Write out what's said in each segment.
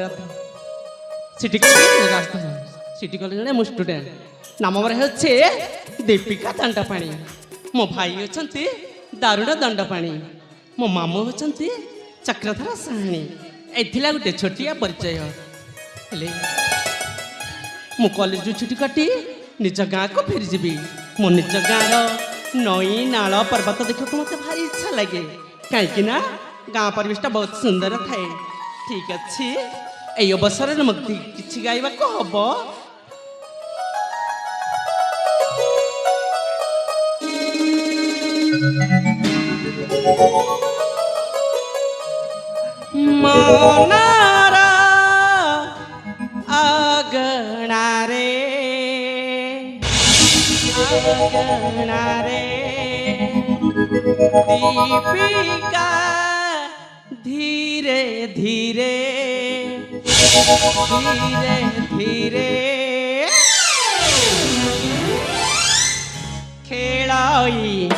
অপরাধ city college রাস্তা city college মো student নাম আমার হচ্ছে দীপিকা দণ্ডপাণୀ মো ভাই অଛନ୍ତି দাରୁଣ ଦଣ୍ଡପାଣି ମୋ ମାମୁଁ ଅଛନ୍ତି ଚକ୍ରଧର ସାହାଣୀ ଏଥିଲା ଗୋଟେ ଛୋଟିଆ ପରିଚୟ ହେଲେ ମୁଁ କଲେଜରୁ ଛୁଟି କାଟି ନିଜ ଗାଁକୁ ଫେରିଯିବି ମୋ ନିଜ ଗାଁର ନଈ ନାଳ ପର୍ବତ ଦେଖିବାକୁ ମୋତେ ଭାରି ଇଚ୍ଛା ଲାଗେ କାହିଁକି ନା ଗାଁ ପରିବେଶଟା ବହୁତ ସୁନ୍ଦର ଥାଏ ଠିକ୍ ଅଛି ଏଇ ଅବସରରେ ମୋତେ କିଛି ଗାଇବାକୁ ହବ ମନର ଅଗଣାରେ ଦୀପିକା ଧୀରେ ଧୀରେ ଧୀରେ ଧୀରେ ଖେଳଇ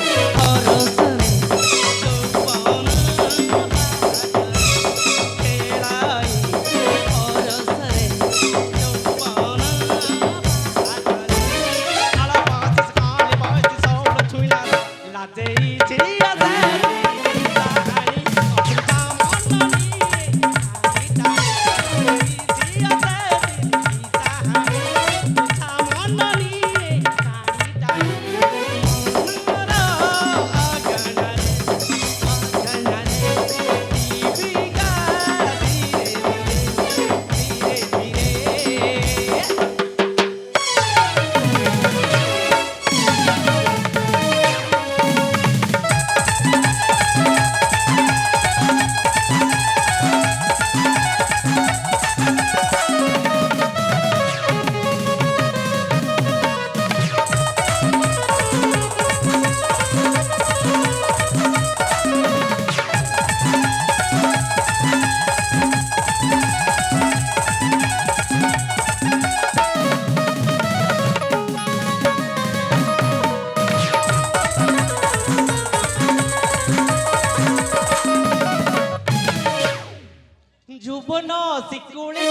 যুবন শিকুড়ি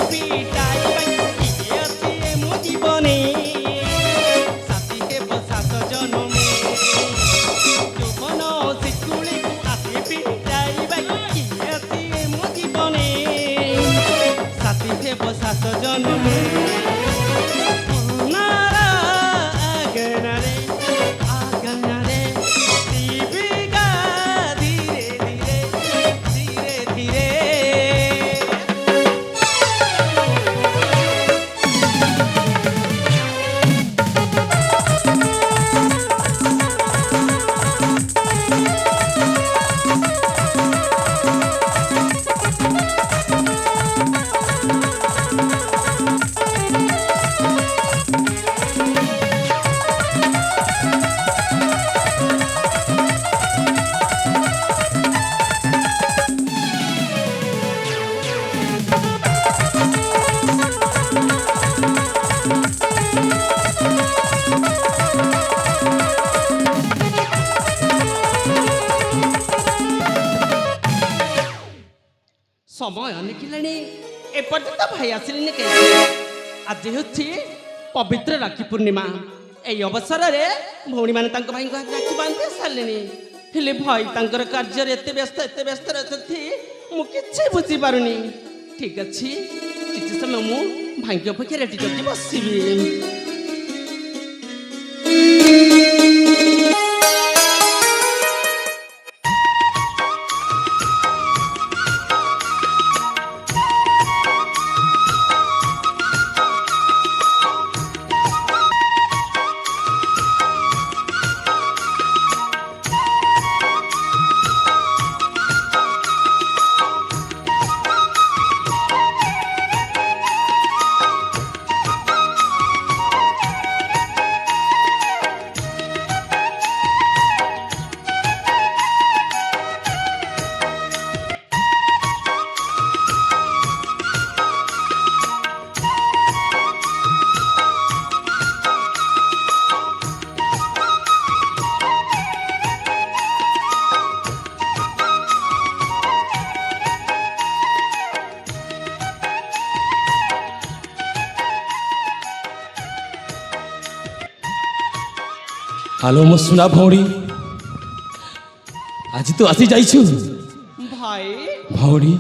পিটাই মো জীবনে সাথী হেব সাত জনমে যুবন শিকুড়ি আসি পিটাই মো জীবনে সাথী হেব সাত জনমে समय निकलाणी एपर्यंत भाई आसिले कहीं आज हूँ पवित्र राखी पूर्णिमा यही अवसर में भौणी मैंने भाई को राखी बांधि सारे हेले भाई कार्य एत व्यस्त रही मुझे बुझी पारुनी ठीक अच्छे किसी समय मु भाई अपेक्षा रेडी करके बसबी ହାଲୋ ମୋ ସୁନା ଭଉଣୀ, ଆଜି ତୁ ଆସି ଯାଇଛୁ ভাই ଭଉଣୀ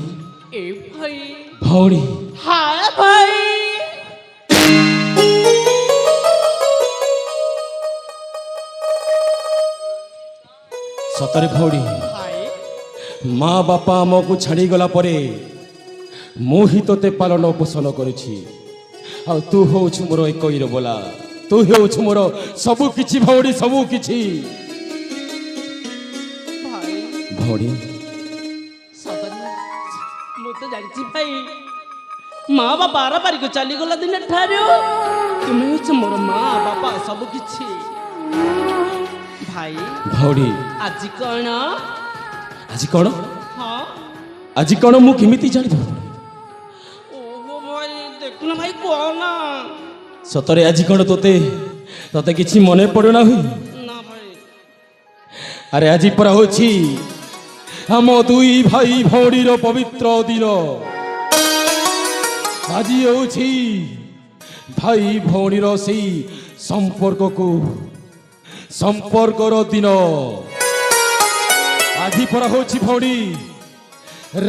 এ ভাই ଭଉଣୀ। হ্যাঁ ভাই ସତରେ ଭଉଣୀ, ভাই ମା ବାପା ଆମକୁ ଛାଡ଼ିଗଲା ପରେ ମୁଁ ହିଁ ତୋତେ ପାଳନ ପୋଷଣ କରିଛି। ଆଉ ତୁ ହେଉଛୁ ମୋର ଏକ ଇରବୋଲା, ତୁ ହେଉଛୁ ମୋର ସବୁ କିଛି ଭଉଣୀ, ସବୁ କିଛି। ভাই ଭଉଣୀ ସତରେ ମୁଁ ତ ଜାଣିଛି ଭାଇ, ମା ବାପା ବାରିକୁ ଚାଲିଗଲା ଦିନ ଠାରୁ ତୁମେ ହଉଛ ମୋର ମା ବାପା ସବୁ କିଛି। ଭାଇ ଭଉଣୀ ଆଜି କଣ? ଆଜି କ'ଣ? ହଁ ଆଜି କ'ଣ ମୁଁ କେମିତି ଜାଣିବି? ଓହୋ ଭାଇ ଦେଖୁନ ଭାଇ କଣ? ସତରେ ଆଜି କ'ଣ ତୋତେ ତୋତେ କିଛି ମନେ ପଡ଼ୁନାହିଁ? ନା ଭାଇ ଆରେ ଆଜି ପରା ହେଉଛି ଆମ ଦୁଇ ଭାଇ ଭଉଣୀର ପବିତ୍ର ଦିନ। ଆଜି ହେଉଛି ଭାଇ ଭଉଣୀର ସେଇ ସମ୍ପର୍କର ଦିନ। ଆଜି ପରା ହେଉଛି ଭଉଣୀ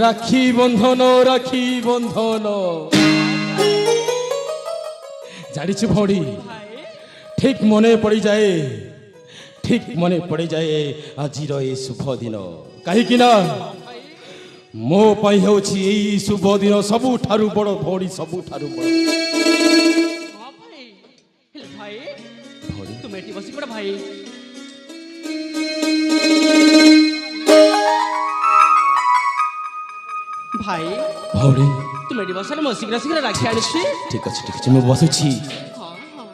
ରାକ୍ଷୀ ବନ୍ଧନ, ରାକ୍ଷୀ ବନ୍ଧନ। ଜାଣିଛୁ ଭଉଣୀ, ଠିକ୍ ମନେ ପଡ଼ିଯାଏ ଆଜିର ଏ ଶୁଭ ଦିନ। କାହିଁକି ନା ମୋ ପାଇଁ ହେଉଛି ଏଇ ଶୁଭ ଦିନ ସବୁଠାରୁ ବଡ଼ ଭଉଣୀ, ସବୁଠାରୁ ବଡ଼। ହଁ ଭାଇ ହେଲେ ଭାଇ ଭଉଣୀ ତୁମେ ଏଠି ବସି ପଡ଼ ଭାଇ। ଭାଇ ଭଉଣୀ ତୁମେ ଏଠି ବସ, ମୁଁ ଶୀଘ୍ର ଶୀଘ୍ର ରାକ୍ଷୀ ଆଣିଛି। ଠିକ୍ ଅଛି, ଠିକ୍ ଅଛି, ମୁଁ ବସୁଛି। ହଁ ହଁ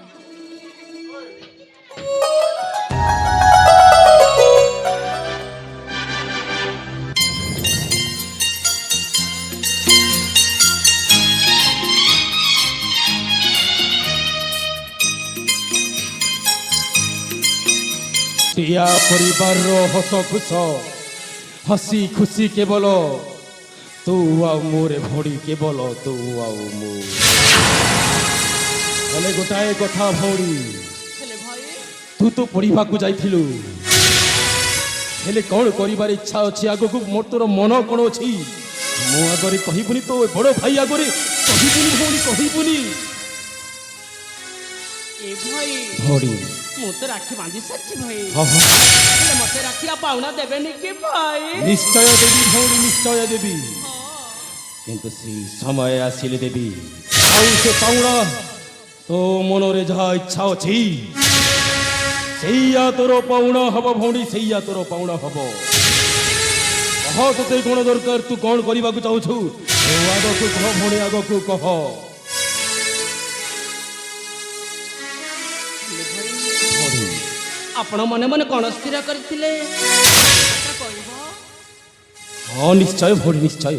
ପ୍ରିୟା ପରିବାରର ହସ ଖୁସ, ହସି ଖୁସି କେବଳ ତୁ ଆଉ ମୋରେ ଭଉଣୀ, କେବଳ ତୁ ଆଉ ମୁଁ। ହେଲେ ଗୋଟାଏ କଥା ଭଉଣୀ, ହେଲେ ଭାଇ ତୁ ତ ପଢ଼ିବାକୁ ଯାଇଥିଲୁ, ହେଲେ କ'ଣ କରିବାର ଇଚ୍ଛା ଅଛି ଆଗକୁ? ମୋର ତୋର ମନ କ'ଣ ଅଛି? ମୁଁ ଆଗରେ କହିବୁନି, ତୋ ବଡ଼ ଭାଇ ଆଗରେ କହିବୁନି ଭଉଣୀ, କହିବୁନି? ଏ ଭାଇ ଭଉଣୀ ମୁଁ ତ ରାକ୍ଷୀ ବାନ୍ଧି ସାରିଛି ଭାଇ, ହଁ ହଁ, ହେଲେ ମତେ ରାକ୍ଷୀ ଆଉ ପାଉଣା ଦେବେନି କି ଭାଇ? ନିଶ୍ଚୟ ଦେବି ଭଉଣୀ, ନିଶ୍ଚୟ ଦେବି, କିନ୍ତୁ ସେଇ ସମୟ ଆସିଲେ ଦେବି। ଆଉ ସେ ପାଉଣା ତୋ ମନରେ ଯାହା ଇଚ୍ଛା ଅଛି ସେଇଆ ତୋର ପାଉଣା ହବ ଭଉଣୀ, ସେଇଆ ତୋର ପାଉଣା ହବ। କହ ତୋତେ କ'ଣ ଦରକାର, ତୁ କ'ଣ କରିବାକୁ ଚାହୁଁଛୁ? ଆଗକୁ କହ ଭଉଣୀ, ଆଗକୁ କହ। ଭଉଣୀ ଆପଣ ମନେ ମନେ କଣ ସ୍ଥିର କରିଥିଲେ କହିବ? ହଁ ନିଶ୍ଚୟ ଭଉଣୀ, ନିଶ୍ଚୟ।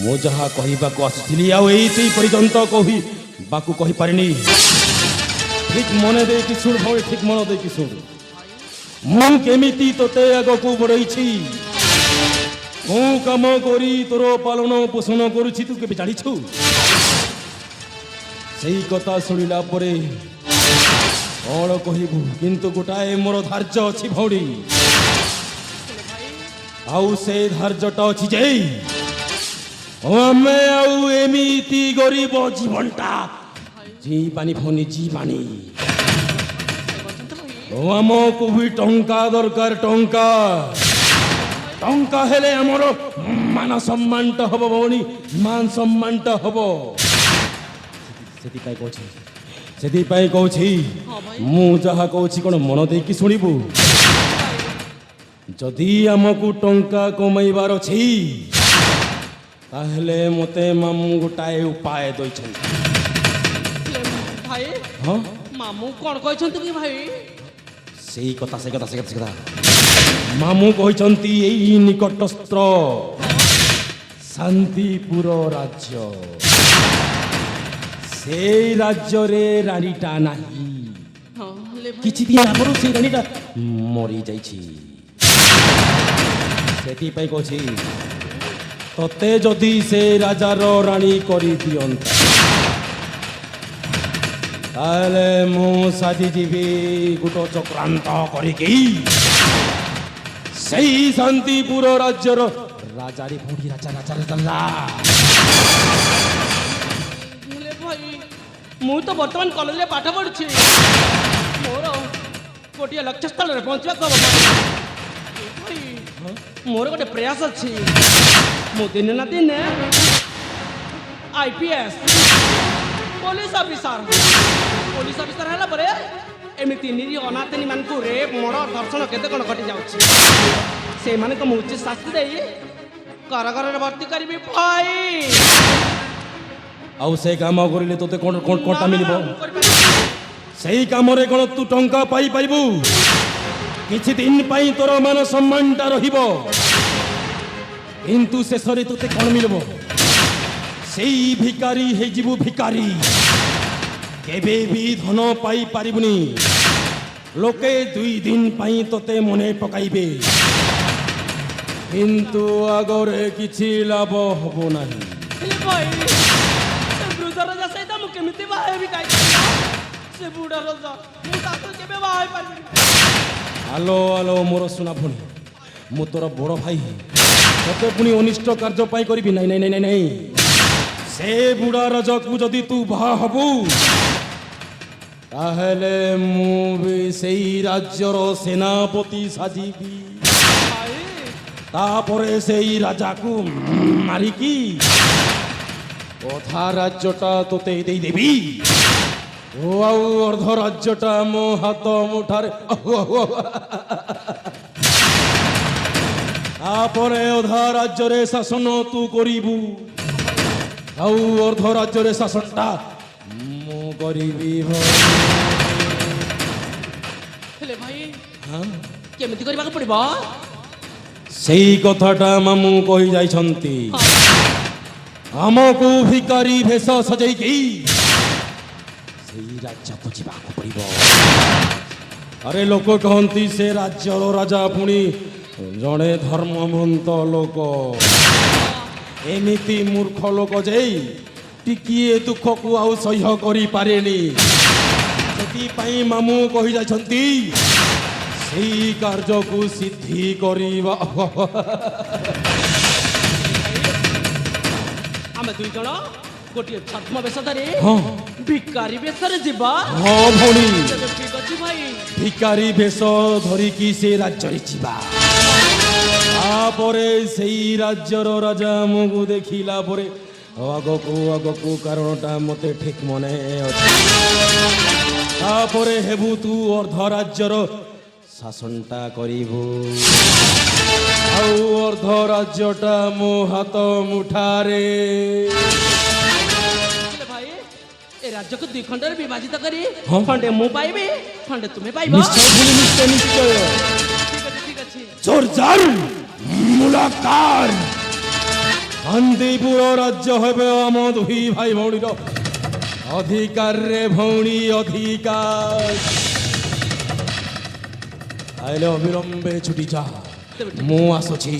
ମୁଁ ଯାହା କହିବାକୁ ଆସିଥିଲି ଆଉ ଏଇ ପର୍ଯ୍ୟନ୍ତ କହିବାକୁ କହିପାରିନି। ଠିକ୍ ମନେ ଦେଇକି ଶୁଣ ଭଉଣୀ, ଠିକ୍ ମନେ ଦେଇକି ଶୁଣ। ମୁଁ କେମିତି ତୋତେ ଆଗକୁ ବଢ଼େଇଛି, କୋଉ କାମ କରି ତୋର ପାଳନ ପୋଷଣ କରୁଛି ତୁ କେବେ ଜାଣିଛୁ? ସେଇ କଥା ଶୁଣିଲା ପରେ କ'ଣ କହିବୁ, କିନ୍ତୁ ଗୋଟାଏ ମୋର ଧାର୍ଯ୍ୟ ଅଛି ଭଉଣୀ, ଆଉ ସେ ଧାର୍ଯ୍ୟଟା ଅଛି ଯେ ଆମେ ଆଉ ଏମିତି ଗରିବ ଜୀବନଟା ଯିବାନି ଭଉଣୀ, ଯିବାନି। ଆମକୁ ବି ଟଙ୍କା ଦରକାର, ଟଙ୍କା ହେଲେ ଆମର ମାନ ସମ୍ମାନଟା ହବ ଭଉଣୀ, ମାନ ସମ୍ମାନଟା ହବ। ସେଥିପାଇଁ କହୁଛି ମୁଁ ଯାହା କହୁଛି କ'ଣ ମନ ଦେଇକି ଶୁଣିବୁ। ଯଦି ଆମକୁ ଟଙ୍କା କମେଇବାର ଅଛି ତାହେଲେ ମୋତେ ମାମୁଁ ଗୋଟାଏ ଉପାୟ ଦେଇଛନ୍ତି। ଭାଇ ହଁ ମାମୁଁ କଣ କହିଛନ୍ତି କି ଭାଇ? ସେଇ କଥା ମାମୁଁ କହିଛନ୍ତି ଏଇ ନିକଟସ୍ଥ ଶାନ୍ତିପୁର ରାଜ୍ୟ, ସେଇ ରାଜ୍ୟରେ ରାଣୀଟା ନାହିଁ। ହଁ ହେଲେ ଭାଇ କିଛି ଦିନ ଆଗରୁ ସେଇ ରାଣୀଟା ମରିଯାଇଛି। ସେଥିପାଇଁ କହୁଛି ତତେ ଯଦି ସେ ରାଜାର ରାଣୀ କରିଦିଅନ୍ତା ତାହେଲେ ମୁଁ ସାଜିଯିବି ଗୋଟେ ଚକ୍ରାନ୍ତ କରିକି ସେଇ ଶାନ୍ତିପୁର ରାଜ୍ୟର ରାଜାରେ ଭଉଣୀ ରାଜା ରାଜା ରାଜା ହେଲେ ଭାଇ ମୁଁ ତ ବର୍ତ୍ତମାନ କଲେଜରେ ପାଠ ପଢୁଛି। ମୋର ଗୋଟିଏ ଲକ୍ଷ୍ୟ ସ୍ଥଳରେ ପହଞ୍ଚିବାକୁ ହବ ଭାଇ। ମୋର ଗୋଟେ ପ୍ରୟାସ ଅଛି। ମୁଁ ଦିନେ ନା ଦିନେ IPS ପୋଲିସ ଅଫିସର ହେଲା ପରେ ଏମିତି ନିରୀହ ଅନାଥିନୀ ମାନଙ୍କୁ ରେପ୍ ମର୍ଡର ଧର୍ଷଣ କେତେ କ'ଣ ଘଟି ଯାଉଛି। ସେମାନଙ୍କୁ ମୁଁ ଉଚିତ ଶାସ୍ତି ଦେଇ କାରାଗାରରେ ଭର୍ତ୍ତି କରିବି ଭାଇ। ଆଉ ସେ କାମ କରିଲେ ତୋତେ କ'ଣ କଣଟା ମିଳିବ? ମୁଁ କରିପାରିବି। ସେଇ କାମରେ କ'ଣ ତୁ ଟଙ୍କା ପାଇପାରିବୁ? କିଛି ଦିନ ପାଇଁ ତୋର ମାନ ସମ୍ମାନଟା ରହିବ, କିନ୍ତୁ ଶେଷରେ ତୋତେ କ'ଣ ମିଳିବ? ସେଇ ଭିକାରୀ ହେଇଯିବୁ ଭିକାରୀ। କେବେ ବି ଧନ ପାଇପାରିବୁନି। ଲୋକେ 2 ଦିନ ପାଇଁ ତୋତେ ମନେ ପକାଇବେ, କିନ୍ତୁ ଆଗରେ କିଛି ଲାଭ ହବ ନାହିଁ। ହେଲେ ଭାଇ ସେ ବୃଦ୍ଧ ରାଜା ସହିତ ମୁଁ କେମିତି ବାହା ହେବି? କାହିଁକି ସେ ବୁଢ଼ା ରାଜା, ମୁଁ ତାକୁ କେବେ ବାହା ହେଇପାରିବିନି। ଆଲୋ ମୋର ସୁନା ଭଉଣୀ, ମୁଁ ତୋର ବଡ଼ ଭାଇ। ତୋତେ ପୁଣି ଅନିଷ୍ଟ କାର୍ଯ୍ୟ ପାଇଁ କରିବି? ନାଇଁ। ସେ ବୁଢ଼ା ରାଜାକୁ ଯଦି ତୁ ବାହା ହବୁ, ତାହେଲେ ମୁଁ ବି ସେଇ ରାଜ୍ୟର ସେନାପତି ସାଜିବି। ତାପରେ ସେଇ ରାଜାକୁ ମାରିକି ଅଧା ରାଜ୍ୟଟା ତୋତେ ଦେଇଦେବି, ଆଉ ଅର୍ଦ୍ଧ ରାଜ୍ୟଟା ମୋ ହାତ ମୁଠାରେ। ତାପରେ ଅଧା ରାଜ୍ୟରେ ଶାସନ ତୁ କରିବୁ, ଆଉ ଅର୍ଦ୍ଧ ରାଜ୍ୟରେ ଶାସନଟା ମୁଁ କରିବି। ହେଲେ ଭାଇ କେମିତି କରିବାକୁ ପଡ଼ିବ? ସେଇ କଥାଟା ମାମୁଁ କହି ଯାଇଛନ୍ତି। ଆମକୁ ଭିକାରୀ ଭେଷ ସଜେଇକି ସେଇ ରାଜ୍ୟକୁ ଯିବାକୁ ପଡ଼ିବ। ଆରେ ଲୋକ କହନ୍ତି ସେ ରାଜ୍ୟର ରାଜା ପୁଣି ଜଣେ ଧର୍ମମନ୍ତ ଲୋକ। ଏମିତି ମୂର୍ଖ ଲୋକ ଯେ ଟିକିଏ ଦୁଃଖକୁ ଆଉ ସହ୍ୟ କରିପାରେନି। ସେଥିପାଇଁ ମାମୁଁ କହି ଯାଇଛନ୍ତି ସେଇ କାର୍ଯ୍ୟକୁ ସିଦ୍ଧି କରିବା। ଆମେ 2 ଜଣ ଗୋଟିଏ ଛଦ୍ମ ବେଶ ଧରି ଭିକାରୀ ବେଶରେ ଯିବା। ହଁ ଭଉଣୀ, ଠିକ ଅଛି ଭାଇ। ଭିକାରୀ ବେଶ ଧରିକି ସେ ରାଜ୍ୟରେ ଯିବା। ତାପରେ ସେଇ ରାଜ୍ୟର ରାଜା ଆମକୁ ଦେଖିଲା ପରେ ଆଗକୁ କାରଣଟା ମୋତେ ଠିକ୍ ମନେ ଅଛି। ତାପରେ ହେବୁ ତୁ ଅର୍ଦ୍ଧ ରାଜ୍ୟର ଶାସନଟା କରିବୁ, ଆଉ ଅର୍ଦ୍ଧ ରାଜ୍ୟଟା ମୋ ହାତ ମୁଠାରେ। ଭାଇ ଏ ରାଜ୍ୟକୁ 2 ଖଣ୍ଡରେ ବିଭାଜିତ କରି ହଁ। ଖଣ୍ଡେ ମୁଁ ପାଇବି, ଖଣ୍ଡେ ତୁମେ ପାଇବ। ନିଶ୍ଚୟ ଭଉଣୀ, ନିଶ୍ଚୟ। ଠିକ ଅଛି। ଜୋରଜାର ମୁଲାକାର। ଶାନ୍ତିପୁର ରାଜ୍ୟ ହେବେ ଆମ 2 ଭାଇ ଭଉଣୀର ଅଧିକାରରେ। ଭଉଣୀ ଅଧିକାର। ତାହେଲେ ଅବିଳମ୍ବେ ଛୁଟି ଯା, ମୁଁ ଆସୁଛି।